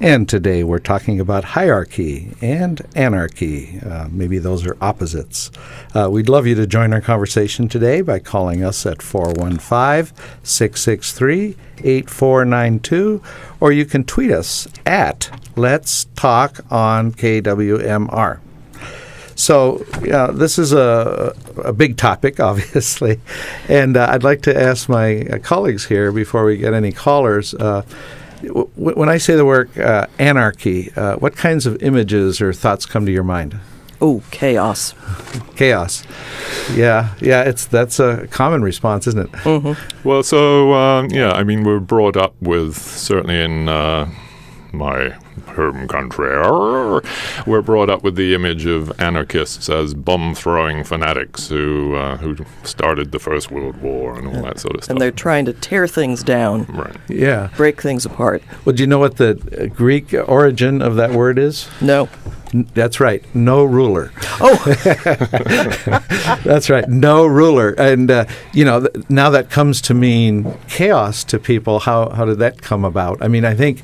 And today we're talking about hierarchy and anarchy. Maybe those are opposites. We'd love you to join our conversation today by calling us at 415-663-8492, or you can tweet us at Let's Talk on KWMR. So this is a big topic, obviously, and I'd like to ask my colleagues here before we get any callers. When I say the word anarchy, what kinds of images or thoughts come to your mind? Oh, chaos. Chaos. Yeah, that's a common response, isn't it? Mm-hmm. Well, so, we're brought up with, certainly in my home country, we're brought up with the image of anarchists as bomb-throwing fanatics who started the First World War and all that sort of stuff. And they're trying to tear things down. Right. Yeah. Break things apart. Well, do you know what the Greek origin of that word is? No. That's right. No ruler. Oh. That's right. No ruler. And, now that comes to mean chaos to people. How did that come about? I mean, I think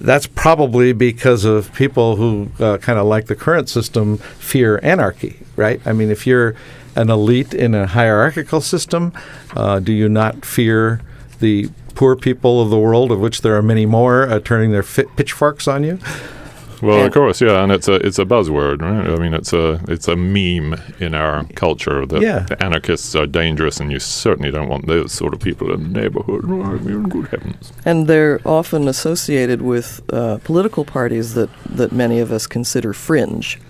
that's probably because of people who kind of like the current system fear anarchy, right? I mean, if you're an elite in a hierarchical system, do you not fear the poor people of the world, of which there are many more, turning their pitchforks on you? Well, of course, yeah, and it's a buzzword, right? I mean, it's a meme in our culture that the anarchists are dangerous, and you certainly don't want those sort of people in the neighborhood. I mean, good heavens! And they're often associated with political parties that many of us consider fringe.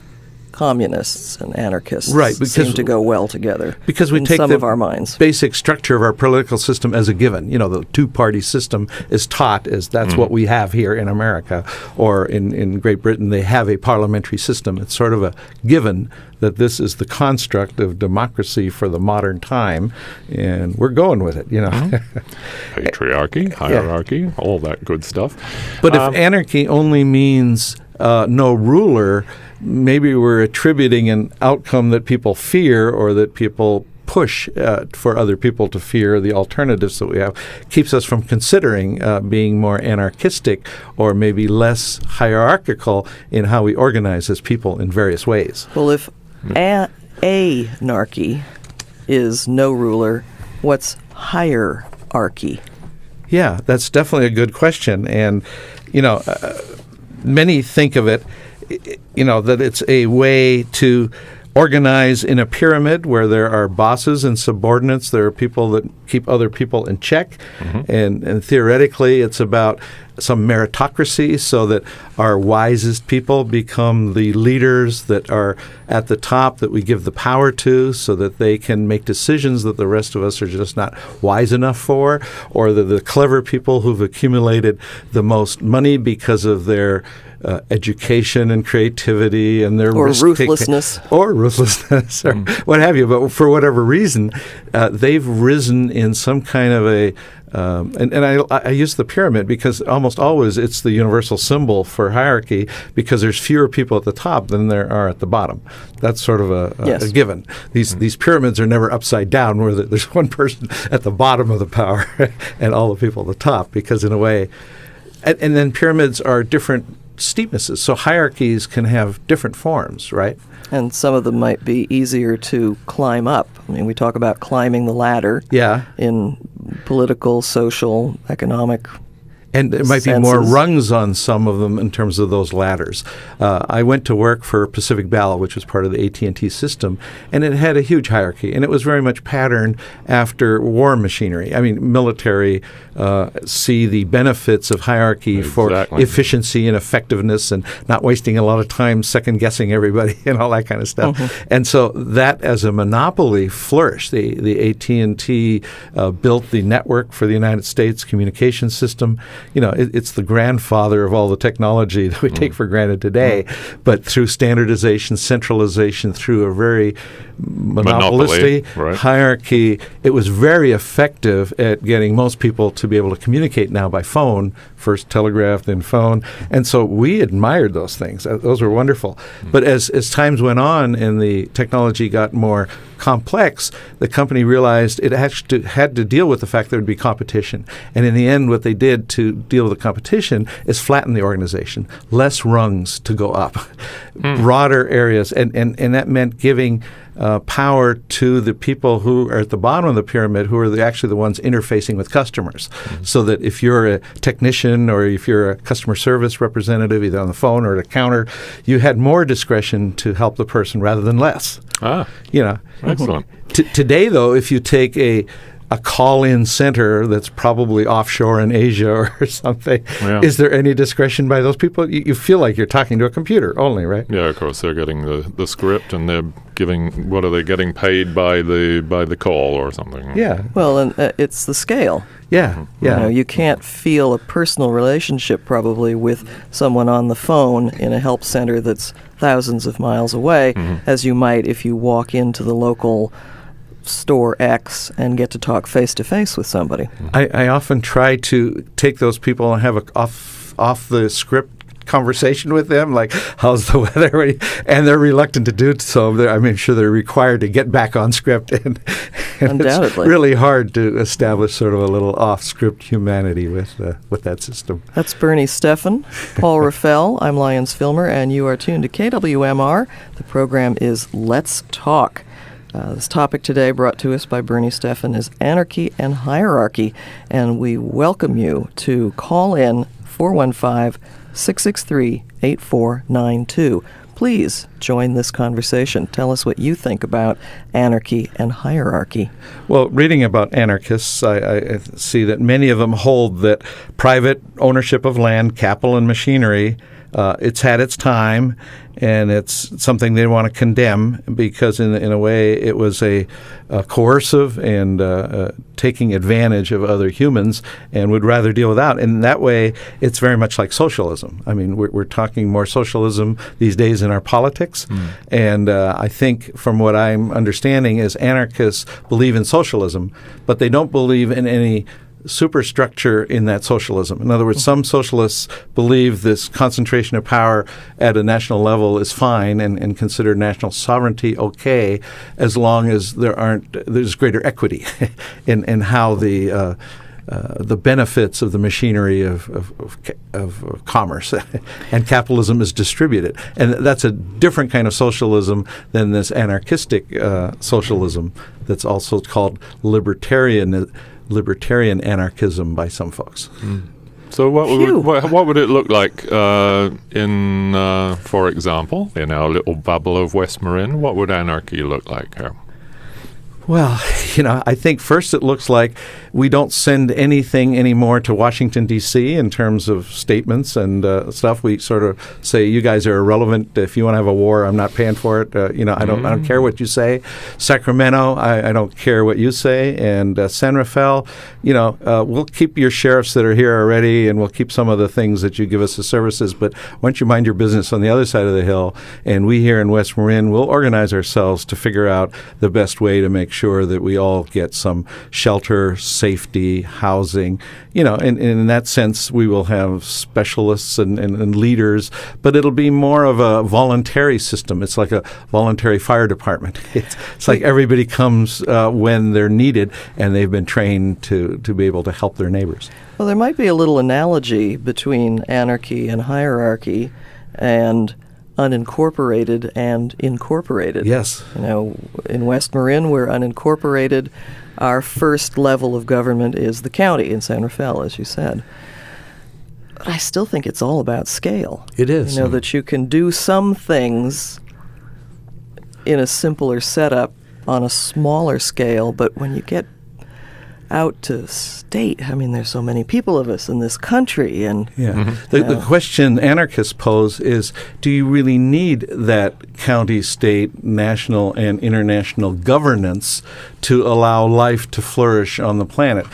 Communists and anarchists seem to go well together because we in take some the of our minds. Basic structure of our political system as a given. The two-party system is taught as that's what we have here in America, or in Great Britain they have a parliamentary system. It's sort of a given that this is the construct of democracy for the modern time, and we're going with it, Patriarchy, hierarchy, all that good stuff. But if anarchy only means no ruler, maybe we're attributing an outcome that people fear or that people push for other people to fear. The alternatives that we have keeps us from considering being more anarchistic or maybe less hierarchical in how we organize as people in various ways. Well, if anarchy is no ruler, what's hierarchy? Yeah, that's definitely a good question. And, many think of it, that it's a way to organize in a pyramid where there are bosses and subordinates. There are people that keep other people in check. And theoretically, it's about some meritocracy so that our wisest people become the leaders that are at the top that we give the power to so that they can make decisions that the rest of us are just not wise enough for, or the clever people who've accumulated the most money because of their education and creativity and their ruthlessness. Or what have you. But for whatever reason, they've risen in some kind of a and I use the pyramid because almost always it's the universal symbol for hierarchy because there's fewer people at the top than there are at the bottom. That's sort of a given. These pyramids are never upside down where there's one person at the bottom of the power and all the people at the top, because in a way, and then pyramids are different steepnesses. So hierarchies can have different forms, right? And some of them might be easier to climb up. I mean, we talk about climbing the ladder in political, social, economic And there might be more rungs on some of them in terms of those ladders. I went to work for Pacific Bell, which was part of the AT&T system, and it had a huge hierarchy, and it was very much patterned after war machinery. I mean, military see the benefits of hierarchy for efficiency and effectiveness and not wasting a lot of time second-guessing everybody and all that kind of stuff. Mm-hmm. And so that, as a monopoly, flourished. The AT&T built the network for the United States communication system. You know, it's the grandfather of all the technology that we take for granted today, but through standardization, centralization, through a very monopolistic hierarchy, it was very effective at getting most people to be able to communicate now by phone, first telegraph, then phone. And so we admired those things. Those were wonderful. But as times went on and the technology got more complex, the company realized it had to deal with the fact there would be competition. And in the end, what they did to to deal with the competition is flatten the organization, less rungs to go up, broader areas. And that meant giving power to the people who are at the bottom of the pyramid, who are actually the ones interfacing with customers. So that if you're a technician or if you're a customer service representative, either on the phone or at a counter, you had more discretion to help the person rather than less. Excellent. Today, though, if you take a call-in center that's probably offshore in Asia or something, is there any discretion by those people? You feel like you're talking to a computer only, right? Yeah, of course. They're getting the script, and they're giving, what are they getting paid by the call or something? Yeah. Well, and it's the scale. Yeah, yeah. You can't feel a personal relationship probably with someone on the phone in a help center that's thousands of miles away, as you might if you walk into the local store X and get to talk face-to-face with somebody. I often try to take those people and have a off the script conversation with them, like, how's the weather? And they're reluctant to do so. I'm sure they're required to get back on script. And Undoubtedly. It's really hard to establish sort of a little off-script humanity with that system. That's Bernie Steffen, Paul Raffel. I'm Lyons Filmer, and you are tuned to KWMR. The program is Let's Talk. This topic today, brought to us by Bernie Steffen, is Anarchy and Hierarchy, and we welcome you to call in 415-663-8492. Please join this conversation. Tell us what you think about anarchy and hierarchy. Well, reading about anarchists, I see that many of them hold that private ownership of land, capital, and machinery, it's had its time, and it's something they want to condemn because, in a way, it was a coercive and taking advantage of other humans, and would rather deal without. And in that way, it's very much like socialism. I mean, we're talking more socialism these days in our politics, and I think, from what I'm understanding, is anarchists believe in socialism, but they don't believe in any superstructure in that socialism. In other words, some socialists believe this concentration of power at a national level is fine and consider national sovereignty okay, as long as there's greater equity in how the benefits of the machinery of commerce and capitalism is distributed. And that's a different kind of socialism than this anarchistic socialism that's also called libertarian anarchism by some folks. So what would it look like in, for example, in our little bubble of West Marin? What would anarchy look like here? Well, I think first it looks like we don't send anything anymore to Washington, D.C. in terms of statements and stuff. We sort of say, you guys are irrelevant. If you want to have a war, I'm not paying for it. I don't care what you say. Sacramento, I don't care what you say. And San Rafael, we'll keep your sheriffs that are here already, and we'll keep some of the things that you give us as services. But why don't you mind your business on the other side of the hill? And we here in West Marin will organize ourselves to figure out the best way to make sure that we all get some shelter, safety, housing. And in that sense, we will have specialists and leaders, but it'll be more of a voluntary system. It's like a voluntary fire department. It's like everybody comes when they're needed, and they've been trained to be able to help their neighbors. Well, there might be a little analogy between anarchy and hierarchy and unincorporated and incorporated. Yes. In West Marin, we're unincorporated. Our first level of government is the county in San Rafael, as you said. But I still think it's all about scale. It is. That you can do some things in a simpler setup on a smaller scale, but when you get out to state, there's so many people of us in this country. And the question anarchists pose is, do you really need that county, state, national, and international governance to allow life to flourish on the planet?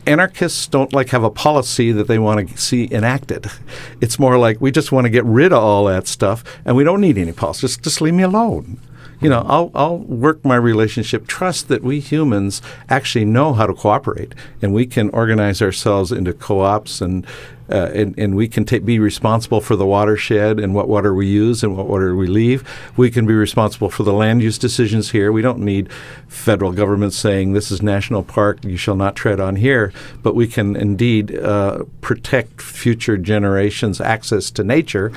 Anarchists don't have a policy that they want to see enacted. It's more like, we just want to get rid of all that stuff, and we don't need any policy. Just leave me alone. I'll work my relationship, trust that we humans actually know how to cooperate, and we can organize ourselves into co-ops, and we can be responsible for the watershed and what water we use and what water we leave. We can be responsible for the land use decisions here. We don't need federal government saying this is national park, you shall not tread on here. But we can indeed protect future generations' access to nature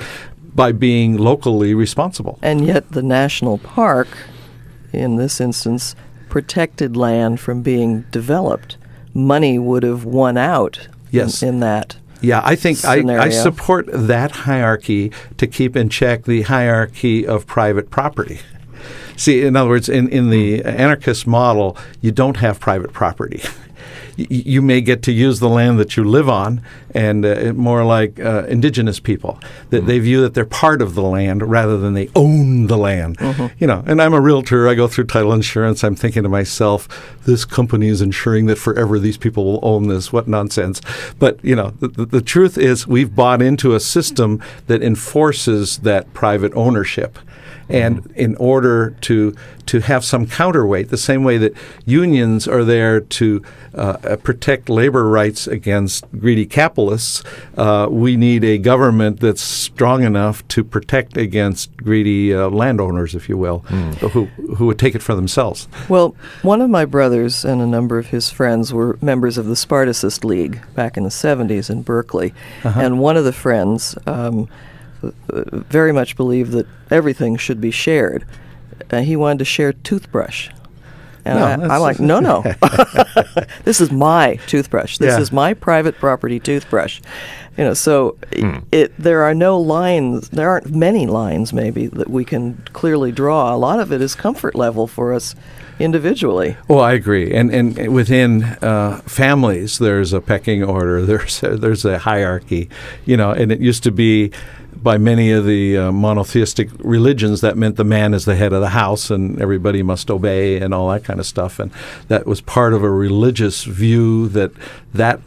by being locally responsible. And yet the national park, in this instance, protected land from being developed. Money would have won out in that. Yeah, I think scenario. I support that hierarchy to keep in check the hierarchy of private property. See, in other words, in the anarchist model, you don't have private property. You may get to use the land that you live on, and more like indigenous people, that they view that they're part of the land rather than they own the land. And I'm a realtor. I go through title insurance. I'm thinking to myself, this company is ensuring that forever these people will own this. What nonsense. But, the truth is we've bought into a system that enforces that private ownership. And in order to have some counterweight, the same way that unions are there to protect labor rights against greedy capitalists, we need a government that's strong enough to protect against greedy landowners, if you will, who would take it for themselves. Well, one of my brothers and a number of his friends were members of the Spartacist League back in the 70s in Berkeley. And one of the friends very much believed that everything should be shared. He wanted to share toothbrush. And I'm like, no. This is my toothbrush. This is my private property toothbrush. So there are no lines. There aren't many lines, maybe, that we can clearly draw. A lot of it is comfort level for us individually. Well, I agree. And within families, there's a pecking order. There's a hierarchy. And it used to be, by many of the monotheistic religions, that meant the man is the head of the house and everybody must obey and all that kind of stuff. And that was part of a religious view that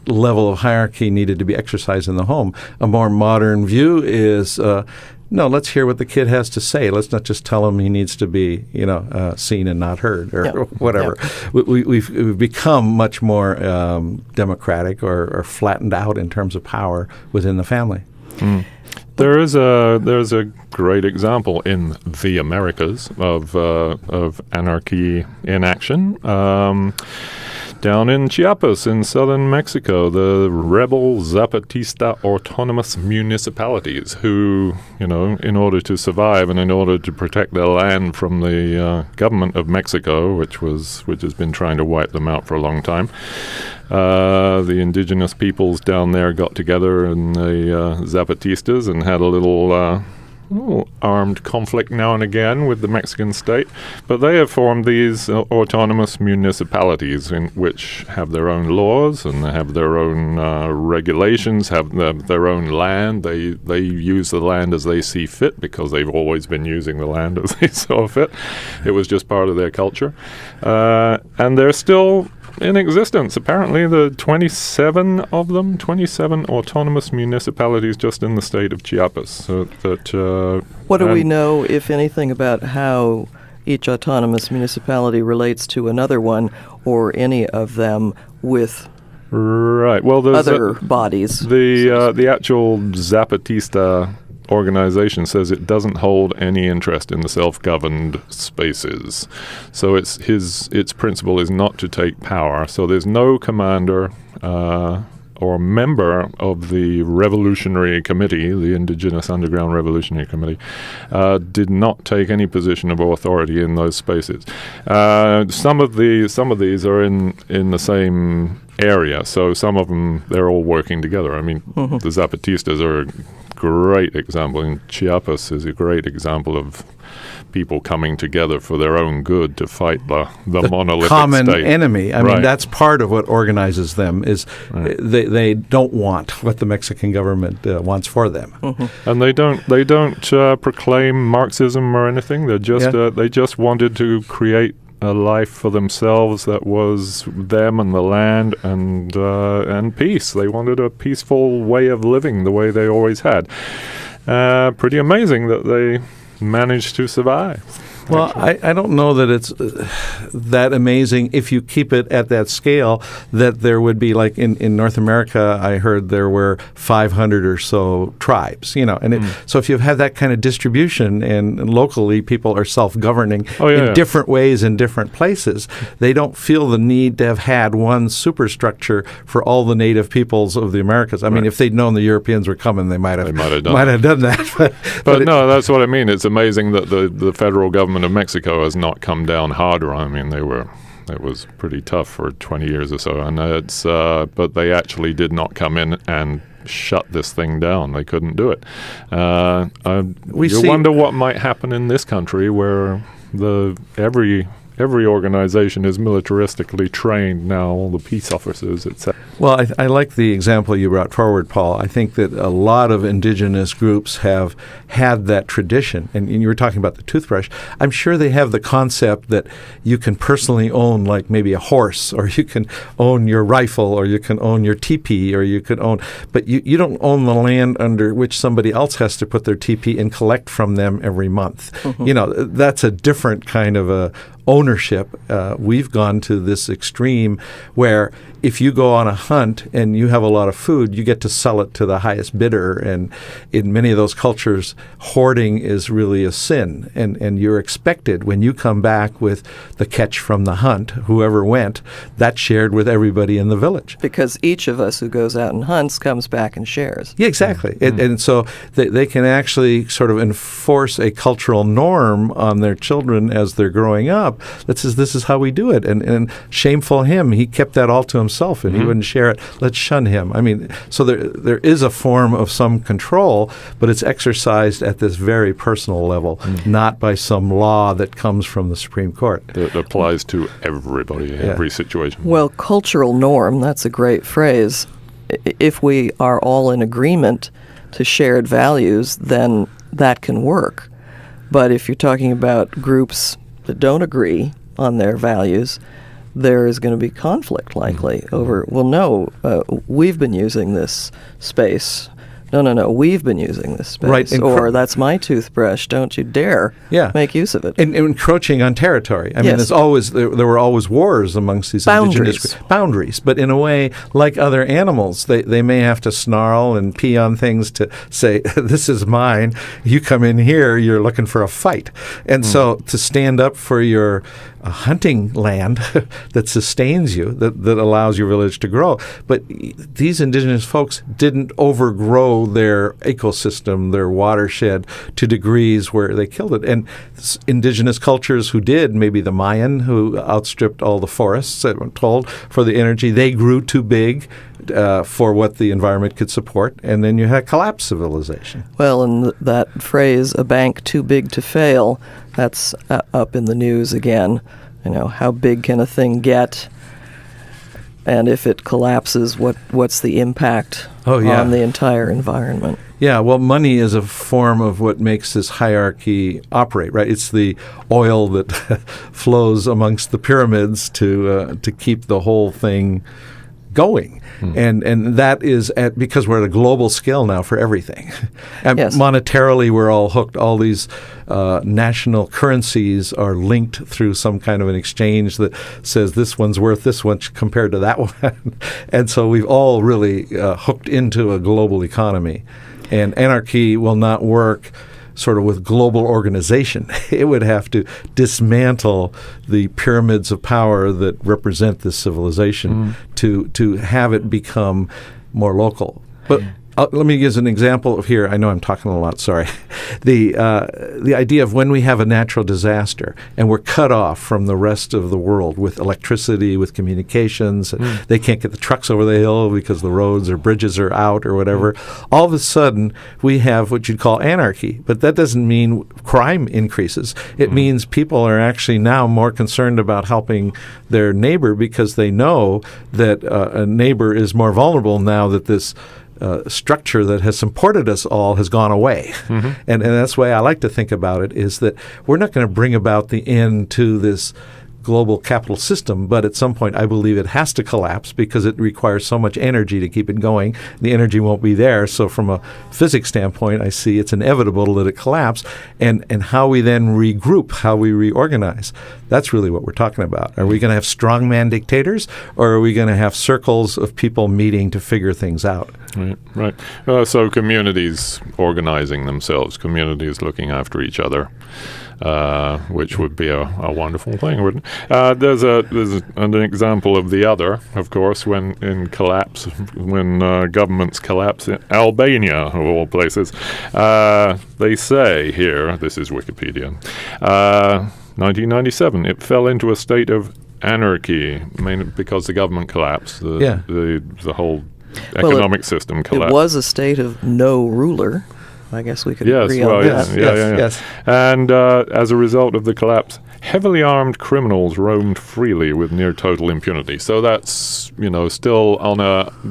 level of hierarchy needed to be exercised in the home. A more modern view is, no, let's hear what the kid has to say. Let's not just tell him he needs to be, seen and not heard or whatever. We've become much more democratic or flattened out in terms of power within the family. There's a great example in the Americas of anarchy in action. Down in Chiapas in southern Mexico, the rebel Zapatista autonomous municipalities who, in order to survive and in order to protect their land from the government of Mexico, which has been trying to wipe them out for a long time, the indigenous peoples down there got together and the Zapatistas and had a little armed conflict now and again with the Mexican state, but they have formed these autonomous municipalities in which have their own laws and they have their own regulations, have their own land. They use the land as they see fit because they've always been using the land as they saw fit. It was just part of their culture, and they're still in existence. Apparently, the 27 autonomous municipalities just in the state of Chiapas. So that what do we know, if anything, about how each autonomous municipality relates to another one, or any of them with other bodies? The actual Zapatista organization says it doesn't hold any interest in the self-governed spaces. So its principle is not to take power. So there's no commander or member of the Revolutionary Committee, the Indigenous Underground Revolutionary Committee, did not take any position of authority in those spaces. Some of these are in the same area. So some of them, they're all working together. I mean, the Zapatistas are a great example, and Chiapas is a great example of people coming together for their own good to fight the monolithic common state. Enemy. I mean, that's part of what organizes them is they don't want what the Mexican government wants for them. And they don't proclaim Marxism or anything. They just wanted to create a life for themselves that was them and the land and peace. They wanted a peaceful way of living the way they always had. Pretty amazing that they managed to survive. Well, I don't know that it's that amazing if you keep it at that scale, that there would be, like in North America, I heard there were 500 or so tribes, so if you have that kind of distribution and locally people are self-governing in different ways in different places, they don't feel the need to have had one superstructure for all the native peoples of the Americas. I mean, if they'd known the Europeans were coming, they might have done that. But no, that's what I mean. It's amazing that the federal government of Mexico has not come down harder. I mean, it was pretty tough for 20 years or so, and but they actually did not come in and shut this thing down. They couldn't do it. You wonder what might happen in this country where every organization is militaristically trained now, all the peace officers, etc. Well, I like the example you brought forward, Paul. I think that a lot of indigenous groups have had that tradition. And you were talking about the toothbrush. I'm sure they have the concept that you can personally own, like maybe a horse, or you can own your rifle, or you can own your teepee, or you could own, but you don't own the land under which somebody else has to put their teepee and collect from them every month. Mm-hmm. That's a different kind of a ownership. We've gone to this extreme where if you go on a hunt and you have a lot of food, you get to sell it to the highest bidder. And in many of those cultures, hoarding is really a sin. And you're expected, when you come back with the catch from the hunt, whoever went, that's shared with everybody in the village. Because each of us who goes out and hunts comes back and shares. Yeah, exactly. Mm-hmm. And so they can actually sort of enforce a cultural norm on their children as they're growing up that says this is how we do it. And shameful him, he kept that all to himself and he wouldn't share it. Let's shun him. I mean, so there is a form of some control, but it's exercised at this very personal level, not by some law that comes from the Supreme Court. That applies to everybody, every situation. Well, cultural norm, that's a great phrase. If we are all in agreement to shared values, then that can work. But if you're talking about groups that don't agree on their values, there is going to be conflict likely over, we've been using this space. No, we've been using this space. Right. Or that's my toothbrush. Don't you dare make use of it. And encroaching on territory. I mean, there were always wars amongst these indigenous boundaries. But in a way, like other animals, they may have to snarl and pee on things to say, this is mine. You come in here, you're looking for a fight. And so to stand up for your hunting land that sustains you, that allows your village to grow. But these indigenous folks didn't overgrow their ecosystem, their watershed, to degrees where they killed it. And indigenous cultures who did, maybe the Mayan, who outstripped all the forests, I'm told, for the energy, they grew too big for what the environment could support, and then you had collapsed civilization. Well, and that phrase, a bank too big to fail, that's up in the news again. How big can a thing get? And if it collapses, what's the impact on the entire environment? Yeah, well, money is a form of what makes this hierarchy operate, right? It's the oil that flows amongst the pyramids to keep the whole thing going. And that is because we're at a global scale now for everything. And monetarily, we're all hooked. All these national currencies are linked through some kind of an exchange that says this one's worth this much compared to that one. And so we've all really hooked into a global economy. And anarchy will not work sort of with global organization. It would have to dismantle the pyramids of power that represent this civilization to have it become more local. But let me give an example of here. I know I'm talking a lot, sorry. The idea of when we have a natural disaster and we're cut off from the rest of the world with electricity, with communications, they can't get the trucks over the hill because the roads or bridges are out or whatever. All of a sudden, we have what you'd call anarchy. But that doesn't mean crime increases. It means people are actually now more concerned about helping their neighbor because they know that a neighbor is more vulnerable now that this structure that has supported us all has gone away. And that's the way I like to think about it, is that we're not going to bring about the end to this global capital system, but at some point I believe it has to collapse because it requires so much energy to keep it going. The energy won't be there. So from a physics standpoint, I see it's inevitable that it collapse. And how we then regroup, how we reorganize, that's really what we're talking about. Are we going to have strongman dictators, or are we going to have circles of people meeting to figure things out? Right. So communities organizing themselves, communities looking after each other, which would be a wonderful thing, wouldn't it? There's an example of the other, of course, when governments collapse in Albania, of all places. They say here, this is Wikipedia, 1997, it fell into a state of anarchy, mainly because the government collapsed. The whole economic system collapsed. It was a state of no ruler. I guess we could agree on that. Yes. And as a result of the collapse, heavily armed criminals roamed freely with near total impunity. So that's, still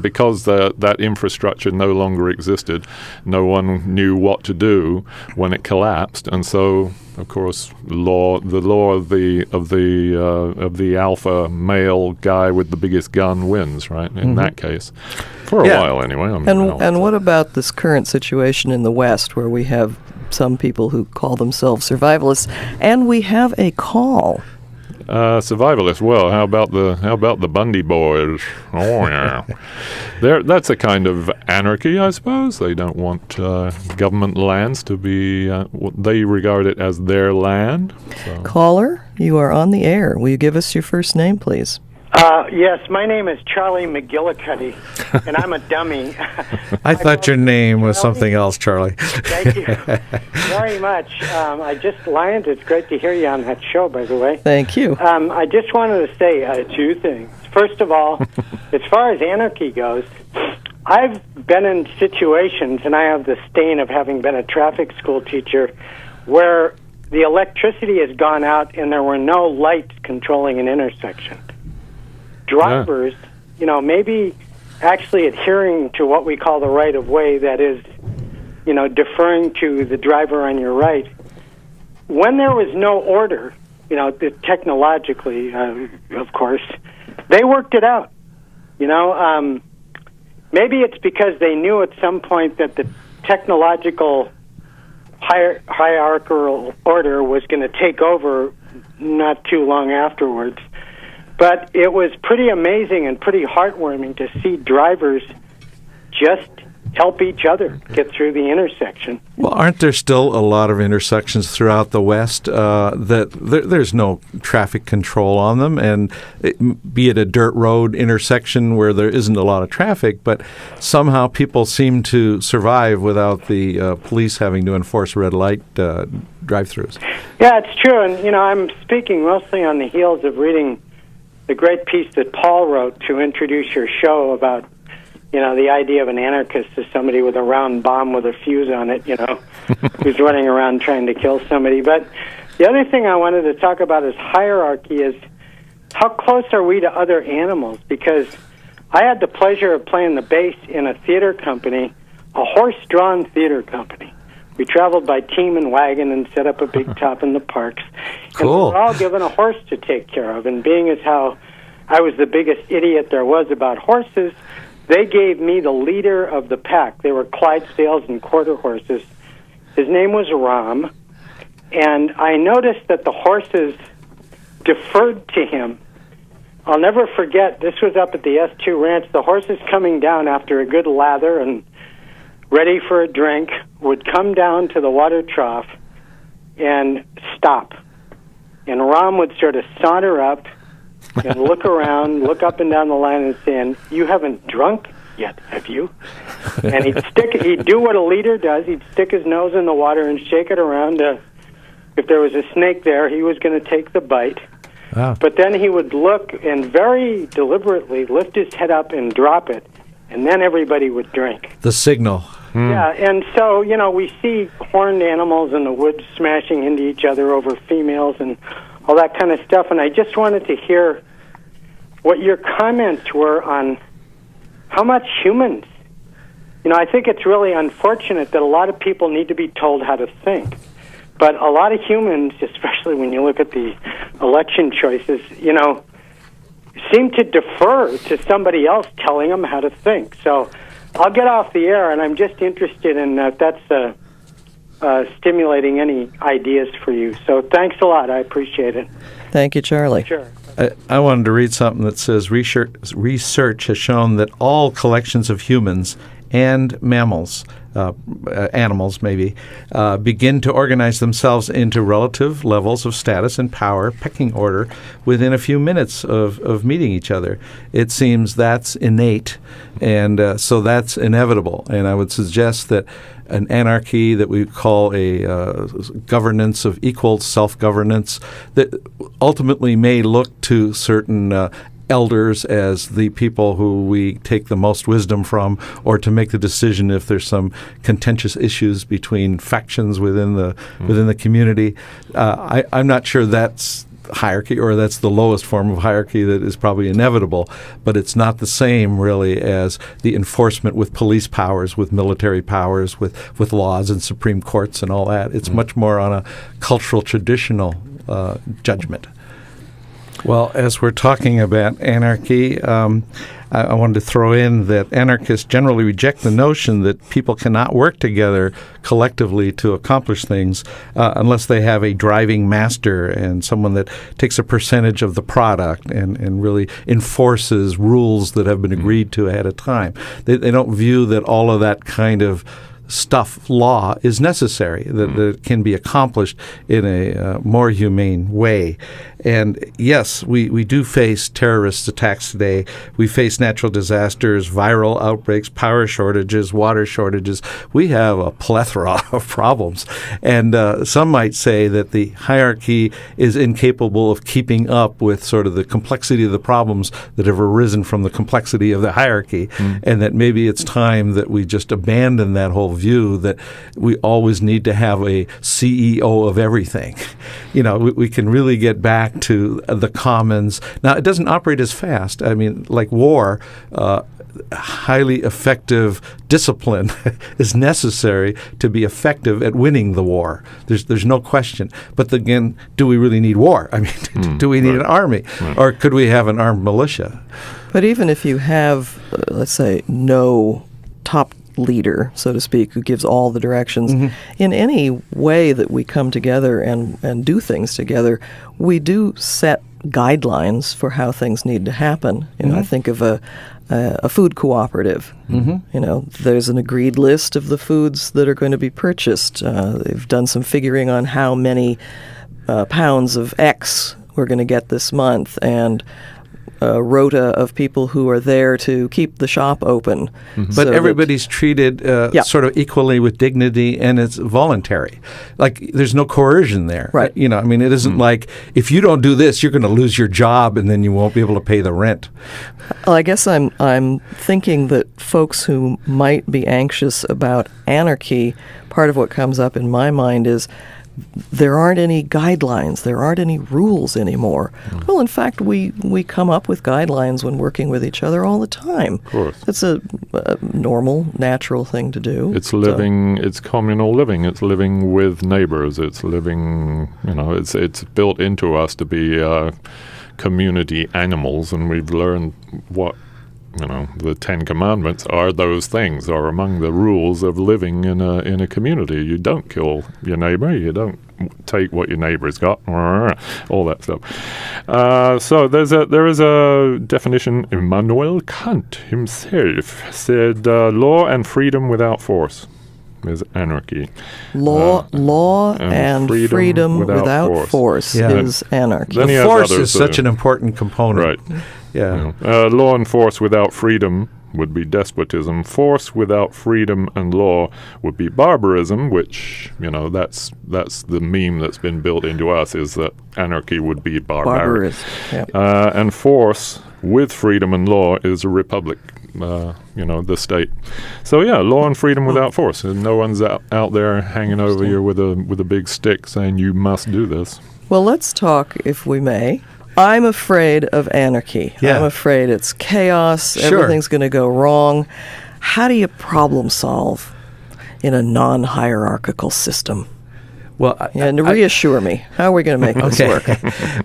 because that infrastructure no longer existed, no one knew what to do when it collapsed. And so, of course, the law of the alpha male guy with the biggest gun wins, right? In that case. For a while, anyway. And what about this current situation in the West, where we have some people who call themselves survivalists, and we have a call? Survivalists. Well, how about the Bundy boys? Oh yeah, that's a kind of anarchy, I suppose. They don't want government lands to be. They regard it as their land. So. Caller, you are on the air. Will you give us your first name, please? Yes, my name is Charlie McGillicuddy, and I'm a dummy. I thought your name was something else, Charlie. Thank you very much. Lions, it's great to hear you on that show, by the way. Thank you. I just wanted to say two things. First of all, as far as anarchy goes, I've been in situations, and I have the stain of having been a traffic school teacher, where the electricity has gone out and there were no lights controlling an intersection. Drivers, maybe actually adhering to what we call the right of way, that is, deferring to the driver on your right. When there was no order, technologically, of course, they worked it out. Maybe it's because they knew at some point that the technological hierarchical order was going to take over not too long afterwards. But it was pretty amazing and pretty heartwarming to see drivers just help each other get through the intersection. Well, aren't there still a lot of intersections throughout the West that there's no traffic control on them, and be it a dirt road intersection where there isn't a lot of traffic, but somehow people seem to survive without the police having to enforce red light drive-thrus? Yeah, it's true, and I'm speaking mostly on the heels of reading the great piece that Paul wrote to introduce your show about, the idea of an anarchist as somebody with a round bomb with a fuse on it, who's running around trying to kill somebody. But the other thing I wanted to talk about is hierarchy, is how close are we to other animals? Because I had the pleasure of playing the bass in a theater company, a horse-drawn theater company. We traveled by team and wagon and set up a big top in the parks. Cool. And we were all given a horse to take care of. And being as how I was the biggest idiot there was about horses, they gave me the leader of the pack. They were Clydesdales and quarter horses. His name was Ram. And I noticed that the horses deferred to him. I'll never forget, this was up at the S2 Ranch. The horses coming down after a good lather and ready for a drink would come down to the water trough and stop. And Ram would sort of saunter up and look around, look up and down the line and saying, "You haven't drunk yet, have you?" And he'd do what a leader does. He'd stick his nose in the water and shake it around. If there was a snake there, he was going to take the bite. Wow. But then he would look and very deliberately lift his head up and drop it, and then everybody would drink. The signal. Yeah, and so, we see horned animals in the woods smashing into each other over females and all that kind of stuff, and I just wanted to hear what your comments were on how much humans, I think it's really unfortunate that a lot of people need to be told how to think. But a lot of humans, especially when you look at the election choices, seem to defer to somebody else telling them how to think. So I'll get off the air, and I'm just interested in if that's stimulating any ideas for you. So thanks a lot. I appreciate it. Thank you, Charlie. Sure. I wanted to read something that says research has shown that all collections of humans and mammals, animals maybe, begin to organize themselves into relative levels of status and power, pecking order, within a few minutes of meeting each other. It seems that's innate, and so that's inevitable. And I would suggest that an anarchy that we call a governance of equal self-governance that ultimately may look to certain elders as the people who we take the most wisdom from, or to make the decision if there's some contentious issues between factions within the community. I'm not sure that's hierarchy, or that's the lowest form of hierarchy that is probably inevitable, but it's not the same really as the enforcement with police powers, with military powers, with laws and Supreme Courts and all that. It's much more on a cultural, traditional judgment. Well, as we're talking about anarchy, I wanted to throw in that anarchists generally reject the notion that people cannot work together collectively to accomplish things unless they have a driving master and someone that takes a percentage of the product and really enforces rules that have been agreed to ahead of time. They don't view that all of that kind of law is necessary, that it can be accomplished in a more humane way. And yes, we do face terrorist attacks today. We face natural disasters, viral outbreaks, power shortages, water shortages. We have a plethora of problems. And some might say that the hierarchy is incapable of keeping up with sort of the complexity of the problems that have arisen from the complexity of the hierarchy, and that maybe it's time that we just abandon that whole view that we always need to have a CEO of everything. We can really get back to the commons. Now, it doesn't operate as fast. I mean, like war, highly effective discipline is necessary to be effective at winning the war. There's no question. But again, do we really need war? I mean, do we need an army? Or could we have an armed militia? But even if you have, let's say, no top leader, so to speak, who gives all the directions, in any way that we come together and do things together, we do set guidelines for how things need to happen. I think of a food cooperative. There's an agreed list of the foods that are going to be purchased. They've done some figuring on how many pounds of X we're going to get this month, and rota of people who are there to keep the shop open. But everybody's treated sort of equally with dignity, and it's voluntary. Like, there's no coercion there. Right. It isn't like, if you don't do this, you're going to lose your job and then you won't be able to pay the rent. Well, I guess I'm thinking that folks who might be anxious about anarchy, part of what comes up in my mind is there aren't any guidelines, there aren't any rules anymore. Well, in fact, we come up with guidelines when working with each other all the time. Of course. It's a normal, natural thing to do. It's living, it's communal living, it's living with neighbors, it's living, it's built into us to be community animals, and we've learned what the Ten Commandments are. Those things are among the rules of living in a community. You don't kill your neighbor. You don't take what your neighbor's got. All that stuff. So there is a definition. Immanuel Kant himself said, "Law and freedom without force is anarchy." Law and freedom without force is anarchy. The force is such an important component. Right. Yeah. Law and force without freedom would be despotism. Force without freedom and law would be barbarism, which, that's the meme that's been built into us, is that anarchy would be barbaric. And force with freedom and law is a republic, the state. So law and freedom without force. And no one's out there hanging over you with a big stick saying you must do this. Well, let's talk, if we may. I'm afraid of anarchy. Yeah. I'm afraid it's chaos. Sure. Everything's going to go wrong. How do you problem solve in a non-hierarchical system? Well, and reassure me. How are we going to make this work?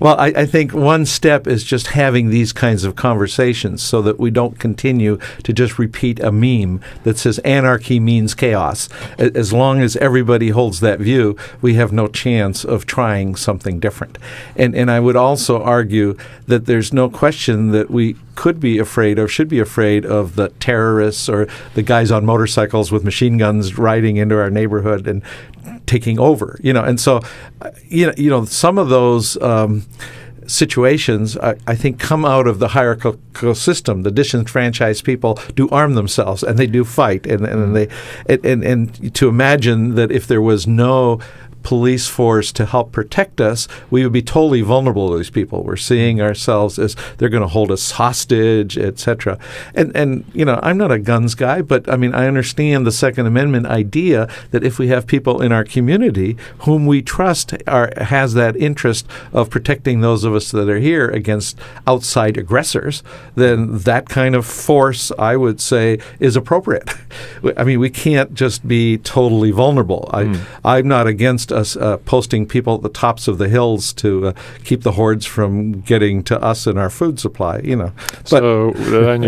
Well, I think one step is just having these kinds of conversations so that we don't continue to just repeat a meme that says anarchy means chaos. As long as everybody holds that view, we have no chance of trying something different. And I would also argue that there's no question that we could be afraid or should be afraid of the terrorists or the guys on motorcycles with machine guns riding into our neighborhood and taking over, and so, some of those situations, I think, come out of the hierarchical system. The disenfranchised people do arm themselves and they do fight, and to imagine that if there was no police force to help protect us, we would be totally vulnerable to these people. We're seeing ourselves as they're going to hold us hostage, etc. And I'm not a guns guy, but I understand the Second Amendment idea that if we have people in our community whom we trust has that interest of protecting those of us that are here against outside aggressors, then that kind of force, I would say, is appropriate. We can't just be totally vulnerable. I'm not against us posting people at the tops of the hills to keep the hordes from getting to us and our food supply. But so where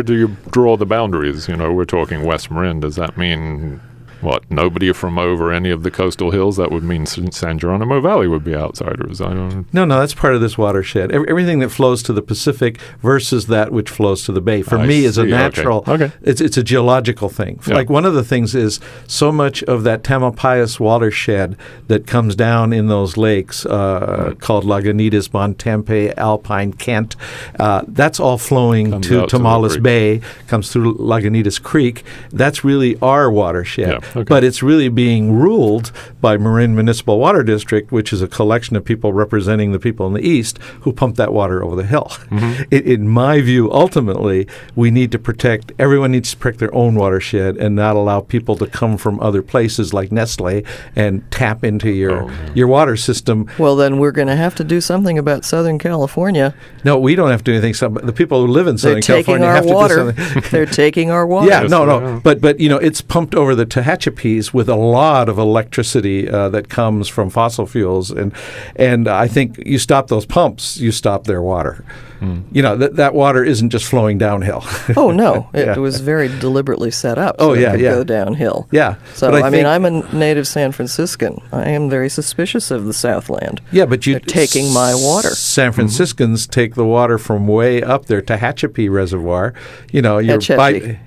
do you draw the boundaries? We're talking West Marin. Does that mean what? Nobody from over any of the coastal hills? That would mean San Geronimo Valley would be outsiders. I don't. No, that's part of this watershed. Everything that flows to the Pacific versus that which flows to the Bay. For me, is a natural. Okay. It's a geological thing. Yeah. Like one of the things is so much of that Tamalpais watershed that comes down in those lakes called Lagunitas, Bontempe, Alpine, Kent. That's all flowing to Tomales Bay. Comes through Lagunitas Creek. That's really our watershed. Yeah. Okay. But it's really being ruled by Marin Municipal Water District, which is a collection of people representing the people in the east who pump that water over the hill. Mm-hmm. In my view, ultimately, we need to protect, everyone needs to protect their own watershed and not allow people to come from other places like Nestle and tap into your water system. Well, then we're going to have to do something about Southern California. No, we don't have to do anything. The people who live in Southern California have to do something. They're taking our water. Yeah, no. But it's pumped over the Tehachapi with a lot of electricity that comes from fossil fuels, and I think you stop those pumps, you stop their water. That water isn't just flowing downhill. Oh no, it was very deliberately set up so it could go downhill. Yeah. So I'm a native San Franciscan. I am very suspicious of the Southland. Yeah, but they're taking my water. San Franciscans take the water from way up there, Tehachapi Reservoir.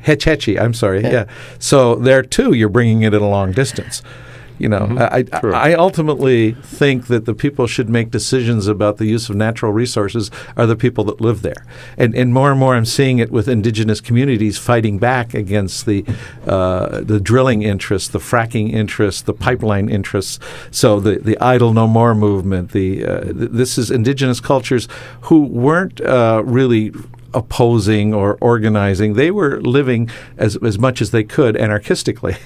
Hetchetchy. I'm sorry. Yeah. So there too, you're bringing it at a long distance. I ultimately think that the people should make decisions about the use of natural resources are the people that live there. And more I'm seeing it with indigenous communities fighting back against the drilling interests, the fracking interests, the pipeline interests. So the Idle No More movement, this is indigenous cultures who weren't really opposing or organizing. They were living as much as they could anarchistically,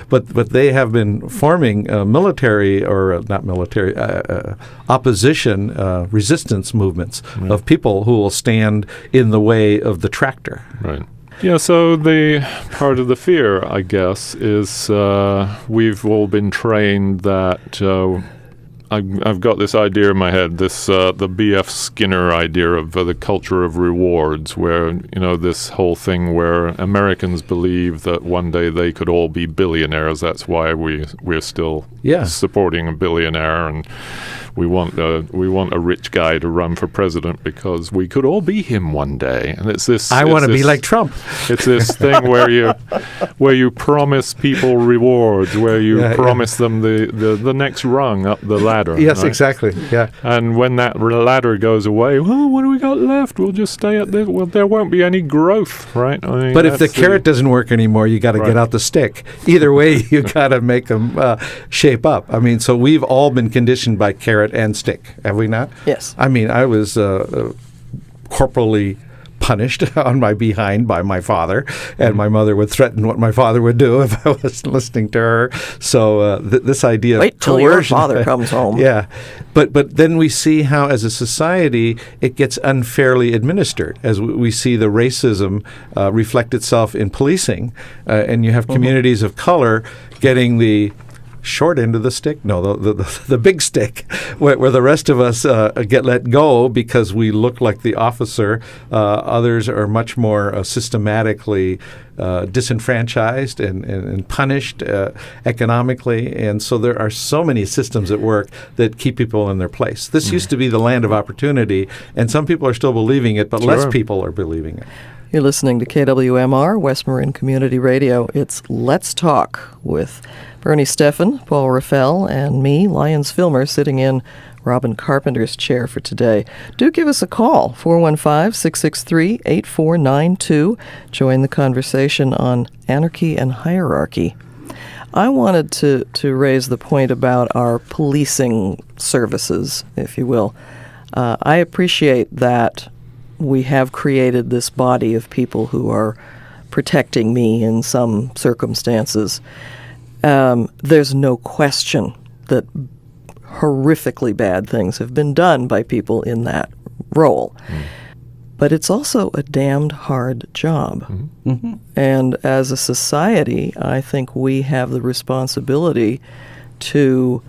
but they have been forming military or not military opposition resistance movements of people who will stand in the way of the tractor. Right. Yeah, so the part of the fear, I guess, is we've all been trained that I've got this idea in my head, the B.F. Skinner idea of the culture of rewards, where, this whole thing where Americans believe that one day they could all be billionaires. That's why we're still supporting a billionaire, and we want a rich guy to run for president because we could all be him one day. And it's this. I want to be like Trump. It's this thing where you promise people rewards, where you promise them the next rung up the ladder. Yes, right? Exactly. Yeah. And when that ladder goes away, what do we got left? We'll just stay at this. Well, there won't be any growth, right? But if the carrot doesn't work anymore, you got to get out the stick. Either way, you got to make them shape up. So we've all been conditioned by carrot and stick, have we not? Yes. I was corporally punished on my behind by my father, and my mother would threaten what my father would do if I wasn't listening to her. So this idea of coercion. Wait till your father comes home. Yeah. But then we see how, as a society, it gets unfairly administered, as we see the racism reflect itself in policing, and you have communities of color getting the short end of the stick? No, the big stick, where the rest of us get let go because we look like the officer. Others are much more systematically disenfranchised and punished economically. And so there are so many systems at work that keep people in their place. This used to be the land of opportunity, and some people are still believing it, but less people are believing it. You're listening to KWMR, West Marin Community Radio. It's Let's Talk with Bernie Steffen, Paul Raffel, and me, Lyons Filmer, sitting in Robin Carpenter's chair for today. Do give us a call, 415-663-8492. Join the conversation on anarchy and hierarchy. I wanted to raise the point about our policing services, if you will. I appreciate that we have created this body of people who are protecting me in some circumstances. There's no question that horrifically bad things have been done by people in that role. But it's also a damned hard job. And as a society, I think we have the responsibility to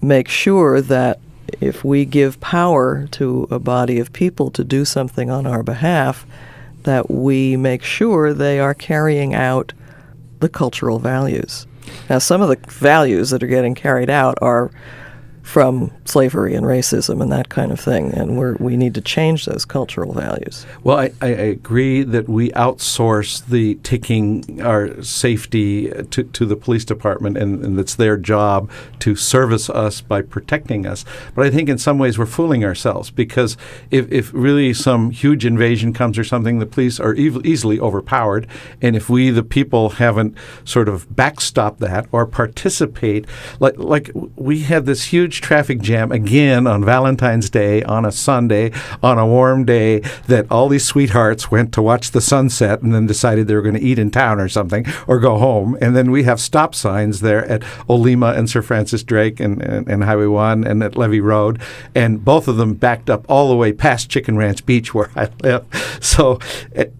make sure that if we give power to a body of people to do something on our behalf, that we make sure they are carrying out the cultural values. Now, some of the values that are getting carried out are from slavery and racism and that kind of thing, and we need to change those cultural values. Well, I agree that we outsource taking our safety to the police department, and it's their job to service us by protecting us. But I think in some ways we're fooling ourselves, because if really some huge invasion comes or something, the police are easily overpowered, and if we, the people, haven't sort of backstopped that or participate, like we had this huge traffic jam again on Valentine's Day, on a Sunday, on a warm day, that all these sweethearts went to watch the sunset and then decided they were going to eat in town or something or go home. And then we have stop signs there at Olema and Sir Francis Drake and Highway 1 and at Levee Road, and both of them backed up all the way past Chicken Ranch Beach where I live. So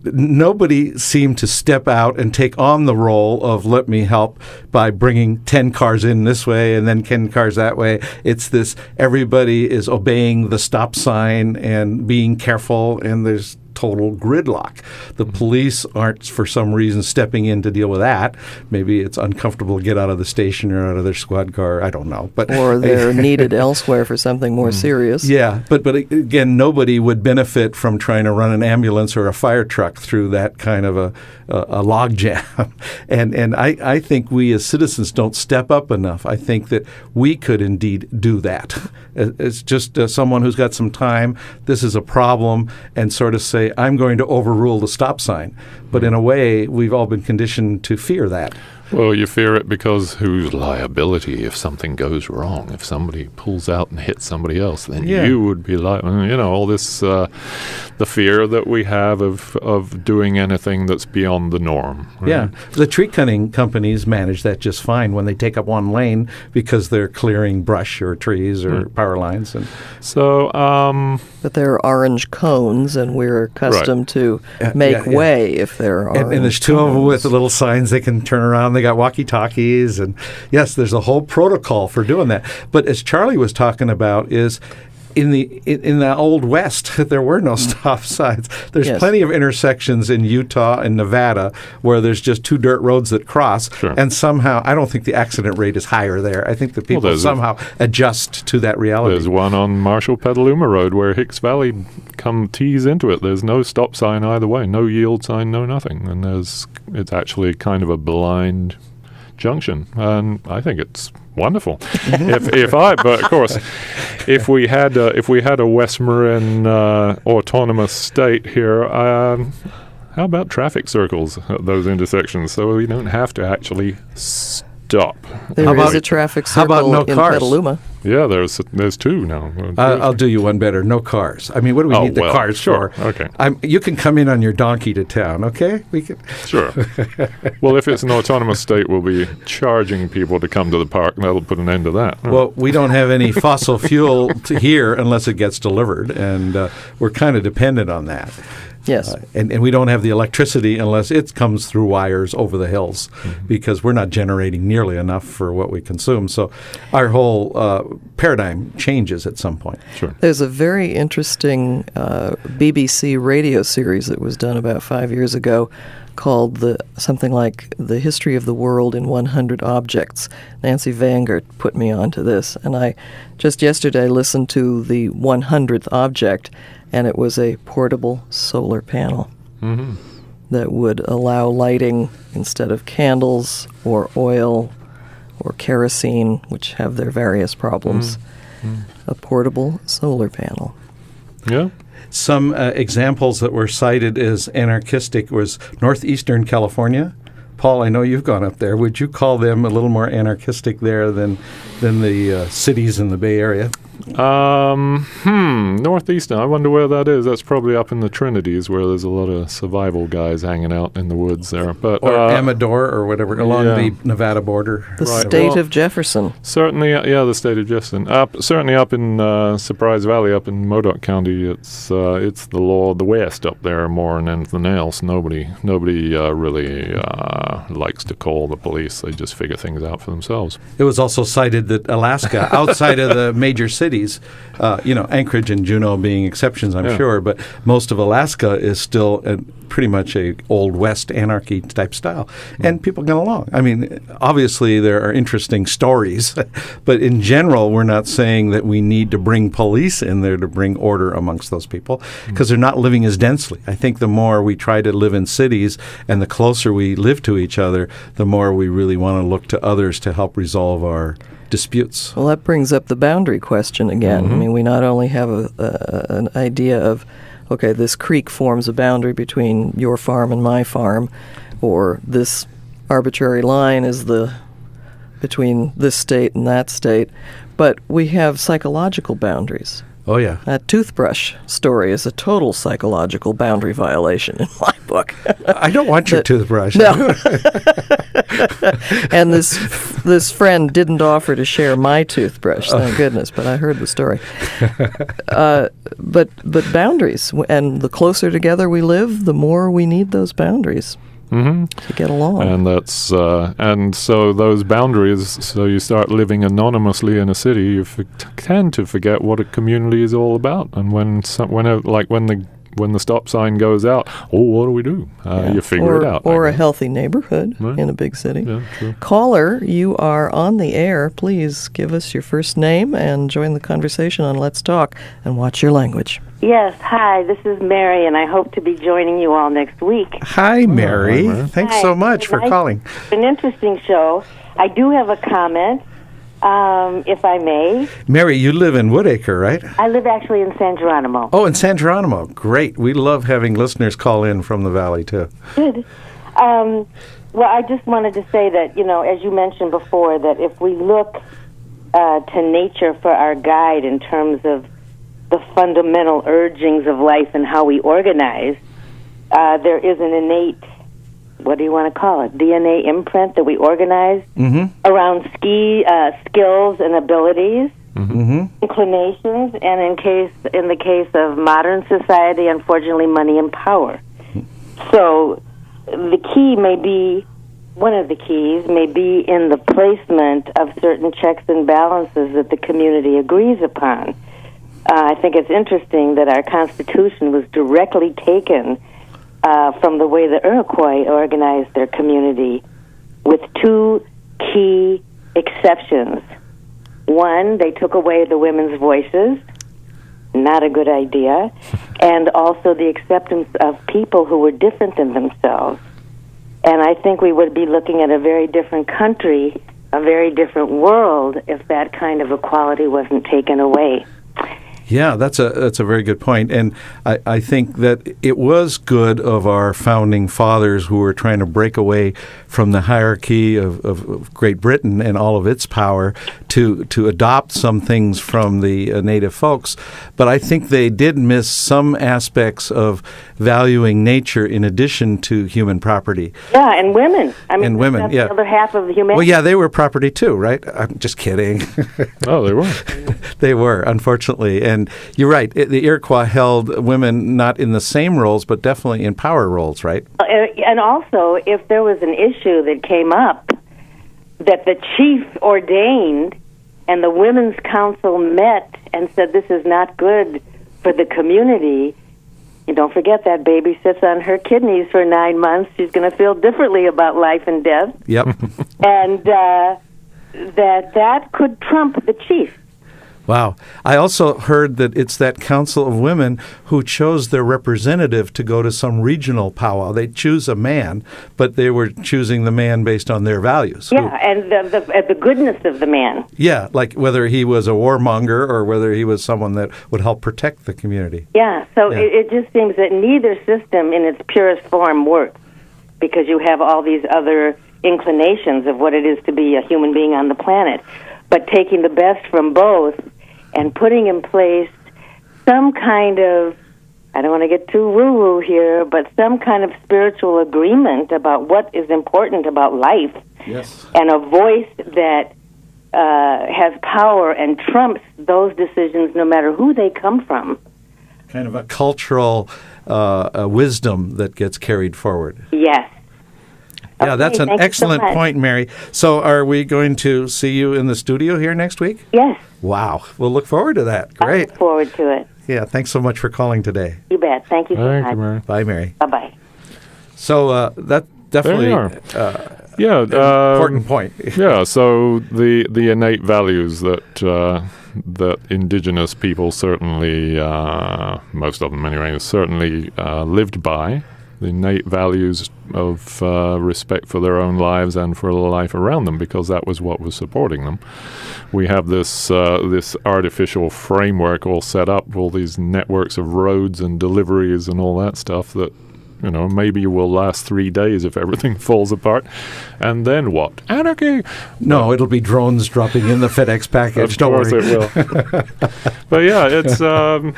nobody seemed to step out and take on the role of let me help by bringing 10 cars in this way and then 10 cars that way. It's this, everybody is obeying the stop sign and being careful, and there's total gridlock. The police aren't, for some reason, stepping in to deal with that. Maybe it's uncomfortable to get out of the station or out of their squad car. I don't know. Or they're needed elsewhere for something more serious. Yeah, but again, nobody would benefit from trying to run an ambulance or a fire truck through that kind of a log jam. And I think we as citizens don't step up enough. I think that we could indeed do that. It's just someone who's got some time, this is a problem, and sort of say, I'm going to overrule the stop sign. But in a way, we've all been conditioned to fear that. Well, you fear it because whose liability if something goes wrong? If somebody pulls out and hits somebody else, then you would be all this, the fear that we have of doing anything that's beyond the norm. Right? Yeah. The tree cutting companies manage that just fine when they take up one lane because they're clearing brush or trees or power lines. And so, but there are orange cones, and we're accustomed to make way if there are orange and there's two of them with the little signs they can turn around. They got walkie-talkies, and yes, there's a whole protocol for doing that. But as Charlie was talking about, is in the Old West, there were no stop signs. There's plenty of intersections in Utah and Nevada where there's just two dirt roads that cross, and somehow I don't think the accident rate is higher there. I think the people somehow adjust to that reality. There's one on Marshall-Petaluma Road where Hicks Valley tease into it. There's no stop sign either way, no yield sign, no nothing, and it's actually kind of a blind junction, and I think it's wonderful. But of course, if we had a West Marin autonomous state here, how about traffic circles at those intersections so we don't have to actually stop? There is a traffic circle in Petaluma. Yeah, there's two now. I'll do you one better. No cars. I mean, what do we need the cars for? Okay. You can come in on your donkey to town, okay? We can. Sure. Well, if it's an autonomous state, we'll be charging people to come to the park, and that'll put an end to that. Well, we don't have any fossil fuel here unless it gets delivered, and we're kind of dependent on that. Yes. And we don't have the electricity unless it comes through wires over the hills, because we're not generating nearly enough for what we consume. So our whole paradigm changes at some point. Sure. There's a very interesting BBC radio series that was done about 5 years ago called something like The History of the World in 100 Objects. Nancy Vanguard put me onto this, and I just yesterday listened to the 100th object, and it was a portable solar panel that would allow lighting instead of candles or oil or kerosene, which have their various problems. A portable solar panel. Yeah. Some examples that were cited as anarchistic was northeastern California. Paul, I know you've gone up there. Would you call them a little more anarchistic there than the cities in the Bay Area? Northeastern. I wonder where that is. That's probably up in the Trinities, where there's a lot of survival guys hanging out in the woods there. But or Amador, or whatever, along the Nevada border. The state of Jefferson. Certainly, the state of Jefferson. Certainly up in Surprise Valley, up in Modoc County, it's the law of the West up there more than anything else. Nobody really likes to call the police. They just figure things out for themselves. It was also cited that Alaska, outside of the major cities, Anchorage and Juneau being exceptions, I'm sure, but most of Alaska is still pretty much a Old West anarchy type style, and people get along. I mean, obviously there are interesting stories, but in general, we're not saying that we need to bring police in there to bring order amongst those people, because they're not living as densely. I think the more we try to live in cities and the closer we live to each other, the more we really want to look to others to help resolve our disputes. Well, that brings up the boundary question again. I mean, we not only have an idea of, okay, this creek forms a boundary between your farm and my farm, or this arbitrary line is between this state and that state, but we have psychological boundaries. Oh, yeah. That toothbrush story is a total psychological boundary violation in my book. I don't want your toothbrush. No. And this friend didn't offer to share my toothbrush, thank goodness, but I heard the story. But boundaries, and the closer together we live, the more we need those boundaries to get along. And that's and so those boundaries. So you start living anonymously in a city, you tend to forget what a community is all about. And when the stop sign goes out, what do we do? You figure it out. Or a healthy neighborhood in a big city. Yeah, true. Caller, you are on the air. Please give us your first name and join the conversation on Let's Talk, and watch your language. Yes, hi, this is Mary, and I hope to be joining you all next week. Hi, Mary. Thanks so much for calling. An interesting show. I do have a comment, if I may. Mary, you live in Woodacre, right? I live actually in San Geronimo. Oh, in San Geronimo. Great. We love having listeners call in from the valley, too. Good. Well, I just wanted to say that, as you mentioned before, that if we look to nature for our guide in terms of the fundamental urgings of life and how we organize, there is an innate, what do you want to call it, DNA imprint that we organize around skills and abilities, inclinations, and in the case of modern society, unfortunately, money and power. So the key may be, one of the keys may be in the placement of certain checks and balances that the community agrees upon. I think it's interesting that our Constitution was directly taken from the way the Iroquois organized their community, with two key exceptions. One, they took away the women's voices, not a good idea, and also the acceptance of people who were different than themselves. And I think we would be looking at a very different country, a very different world, if that kind of equality wasn't taken away. Yeah, that's a very good point. And I think that it was good of our founding fathers who were trying to break away from the hierarchy of Great Britain and all of its power to adopt some things from the native folks. But I think they did miss some aspects of valuing nature in addition to human property. Yeah, and women. I mean, and women, that's yeah. the other half of humanity. Well, yeah, they were property too, right? I'm just kidding. Oh, they were. They were, unfortunately. And And you're right. The Iroquois held women not in the same roles, but definitely in power roles, right? And also, if there was an issue that came up that the chief ordained and the Women's Council met and said this is not good for the community, you don't forget that baby sits on her kidneys for 9 months. She's going to feel differently about life and death. Yep. And that could trump the chief. Wow. I also heard that it's that Council of Women who chose their representative to go to some regional powwow. They choose a man, but they were choosing the man based on their values. Yeah, and the goodness of the man. Yeah, like whether he was a warmonger or whether he was someone that would help protect the community. Yeah, so it just seems that neither system in its purest form works because you have all these other inclinations of what it is to be a human being on the planet. But taking the best from both and putting in place some kind of, I don't want to get too woo-woo here, but some kind of spiritual agreement about what is important about life. Yes. And a voice that has power and trumps those decisions no matter who they come from. Kind of a cultural wisdom that gets carried forward. Yes. Yeah, that's an excellent point, Mary. So are we going to see you in the studio here next week? Yes. Wow. We'll look forward to that. Great. I look forward to it. Yeah, thanks so much for calling today. You bet. Thank you so much. Thank you, Mary. Bye, Mary. Bye-bye. So that definitely important point. Yeah, so the innate values that indigenous people certainly, most of them anyway, certainly lived by, the innate values of respect for their own lives and for the life around them, because that was what was supporting them. We have this artificial framework all set up, all these networks of roads and deliveries and all that stuff that, you know, maybe will last 3 days if everything falls apart. And then what? Anarchy! No, it'll be drones dropping in the FedEx package. Don't worry. Of course it will. But yeah, it's the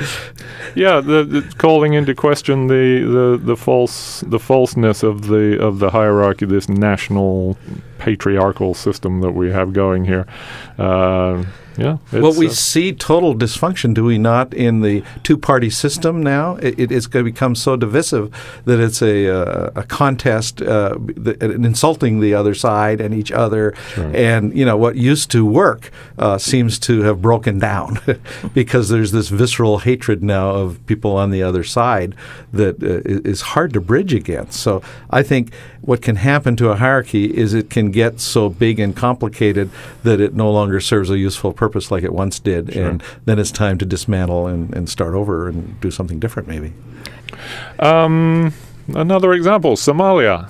calling into question the falseness of the hierarchy, this national patriarchal system that we have going here. Well, we see total dysfunction, do we not, in the two-party system now? It's going to become so divisive that it's a contest, insulting the other side and each other. Sure. And, you know, what used to work seems to have broken down because there's this visceral hatred now of people on the other side that is hard to bridge against. So I think what can happen to a hierarchy is it can get so big and complicated that it no longer serves a useful purpose like it once did. Sure. And then it's time to dismantle and start over and do something different maybe. Another example, Somalia.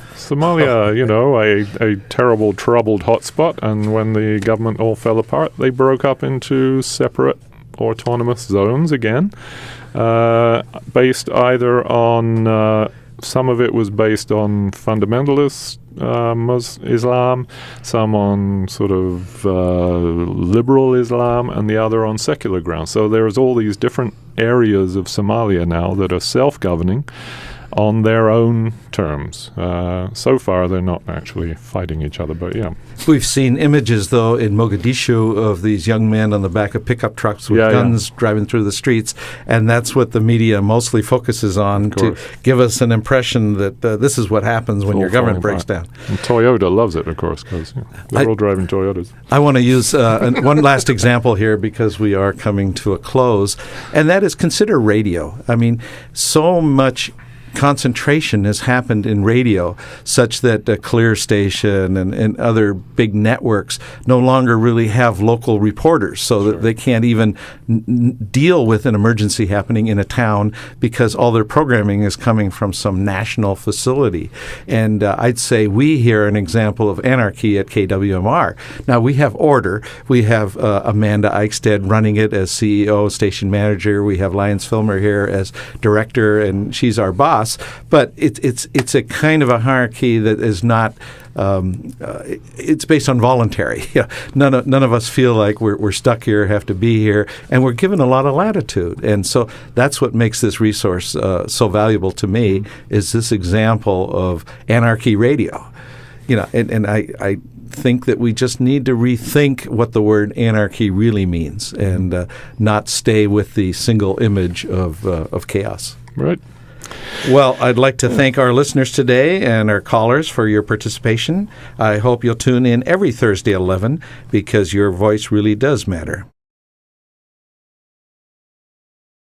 You know, a terrible, troubled hotspot, and when the government all fell apart, they broke up into separate autonomous zones again, based either on some of it was based on fundamentalist Islam, some on sort of liberal Islam, and the other on secular grounds. So there's all these different areas of Somalia now that are self-governing on their own terms. So far, they're not actually fighting each other, but yeah. We've seen images, though, in Mogadishu of these young men on the back of pickup trucks with guns driving through the streets, and that's what the media mostly focuses on to give us an impression that this is what happens when your government breaks down. And Toyota loves it, of course, because they're all driving Toyotas. I want to use one last example here because we are coming to a close, and that is consider radio. I mean, so much concentration has happened in radio such that a Clear Station and other big networks no longer really have local reporters, so that they can't even deal with an emergency happening in a town because all their programming is coming from some national facility. And I'd say we hear an example of anarchy at KWMR. Now, we have order. We have Amanda Eichstead running it as CEO, station manager. We have Lyons Filmer here as director, and she's our boss. But it's a kind of a hierarchy that is not. It's based on voluntary. None of us feel like we're stuck here, have to be here, and we're given a lot of latitude. And so that's what makes this resource so valuable to me. Is this example of anarchy radio? You know, and I think that we just need to rethink what the word anarchy really means and not stay with the single image of chaos. Right. Well, I'd like to thank our listeners today and our callers for your participation. I hope you'll tune in every Thursday at 11 because your voice really does matter.